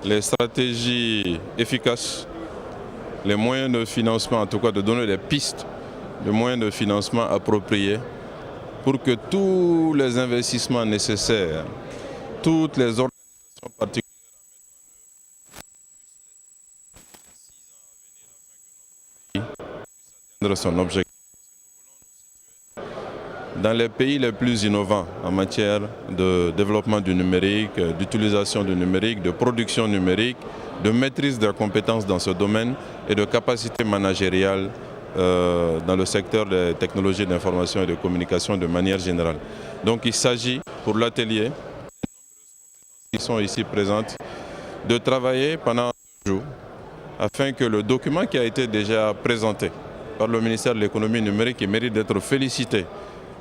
les stratégies efficaces, les moyens de financement, en tout cas de donner des pistes de moyens de financement appropriés pour que tous les investissements nécessaires, toutes les organisations particulières atteindre son objectif. Dans les pays les plus innovants en matière de développement du numérique, d'utilisation du numérique, de production numérique, de maîtrise des compétences dans ce domaine et de capacité managériale dans le secteur des technologies d'information et de communication de manière générale. Donc il s'agit pour l'atelier, qui sont ici présentes, de travailler pendant 2 jours afin que le document qui a été déjà présenté par le ministère de l'économie numérique, qui mérite d'être félicité,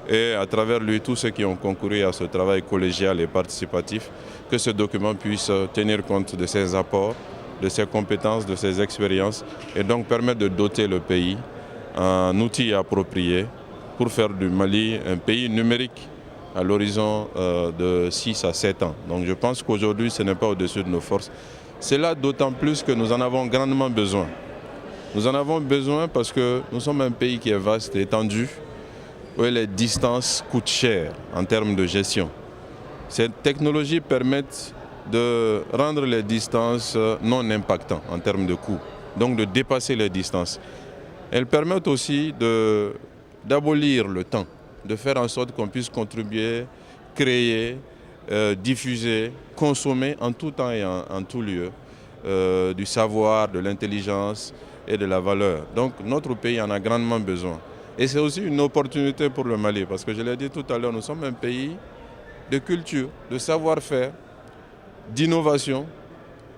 et à travers lui tous ceux qui ont concouru à ce travail collégial et participatif, que ce document puisse tenir compte de ses apports, de ses compétences, de ses expériences et donc permettre de doter le pays en outils appropriés pour faire du Mali un pays numérique à l'horizon de 6 à 7 ans. Donc je pense qu'aujourd'hui ce n'est pas au-dessus de nos forces. C'est là d'autant plus que nous en avons grandement besoin. Nous en avons besoin parce que nous sommes un pays qui est vaste et étendu, où les distances coûtent cher en termes de gestion. Ces technologies permettent de rendre les distances non impactantes en termes de coûts, donc de dépasser les distances. Elles permettent aussi d'abolir le temps, de faire en sorte qu'on puisse contribuer, créer, diffuser, consommer en tout temps et en tout lieu du savoir, de l'intelligence et de la valeur. Donc notre pays en a grandement besoin. Et c'est aussi une opportunité pour le Mali, parce que je l'ai dit tout à l'heure, nous sommes un pays de culture, de savoir-faire, d'innovation.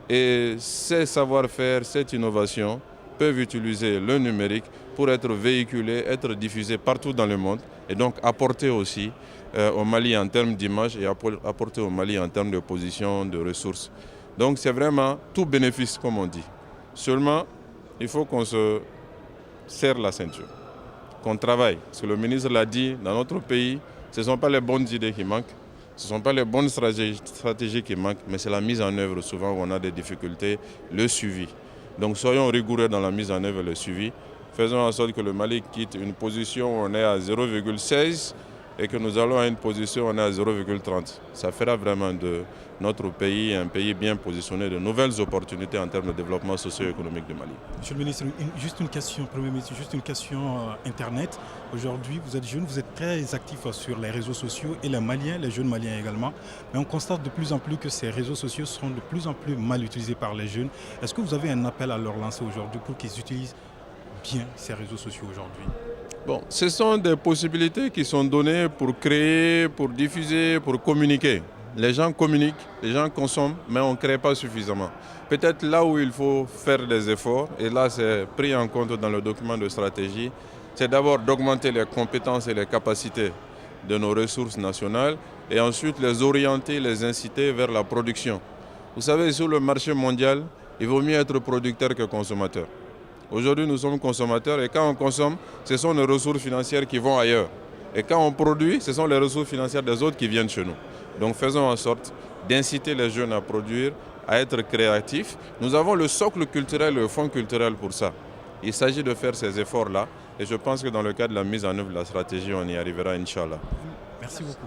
Et ces savoir-faire, cette innovation peuvent utiliser le numérique pour être véhiculés, être diffusés partout dans le monde et donc apporter aussi au Mali en termes d'image et apporter au Mali en termes de position, de ressources. Donc c'est vraiment tout bénéfice, comme on dit. Seulement, il faut qu'on se serre la ceinture, qu'on travaille. Parce que le ministre l'a dit, dans notre pays, ce ne sont pas les bonnes idées qui manquent, ce ne sont pas les bonnes stratégies qui manquent, mais c'est la mise en œuvre souvent où on a des difficultés, le suivi. Donc soyons rigoureux dans la mise en œuvre et le suivi. Faisons en sorte que le Mali quitte une position où on est à 0,16 et que nous allons à une position où on est à 0,30. Ça fera vraiment de notre pays un pays bien positionné, de nouvelles opportunités en termes de développement socio-économique du Mali. Monsieur le ministre, juste une question, Premier ministre, juste une question Internet. Aujourd'hui, vous êtes jeune, vous êtes très actif sur les réseaux sociaux et les Maliens, les jeunes Maliens également. Mais on constate de plus en plus que ces réseaux sociaux sont de plus en plus mal utilisés par les jeunes. Est-ce que vous avez un appel à leur lancer aujourd'hui pour qu'ils utilisent bien ces réseaux sociaux aujourd'hui? Bon, ce sont des possibilités qui sont données pour créer, pour diffuser, pour communiquer. Les gens communiquent, les gens consomment, mais on ne crée pas suffisamment. Peut-être là où il faut faire des efforts, et là c'est pris en compte dans le document de stratégie, c'est d'abord d'augmenter les compétences et les capacités de nos ressources nationales et ensuite les orienter, les inciter vers la production. Vous savez, sur le marché mondial, il vaut mieux être producteur que consommateur. Aujourd'hui, nous sommes consommateurs et quand on consomme, ce sont nos ressources financières qui vont ailleurs. Et quand on produit, ce sont les ressources financières des autres qui viennent chez nous. Donc faisons en sorte d'inciter les jeunes à produire, à être créatifs. Nous avons le socle culturel, le fonds culturel pour ça. Il s'agit de faire ces efforts-là et je pense que dans le cadre de la mise en œuvre de la stratégie, on y arrivera, Inch'Allah. Merci beaucoup.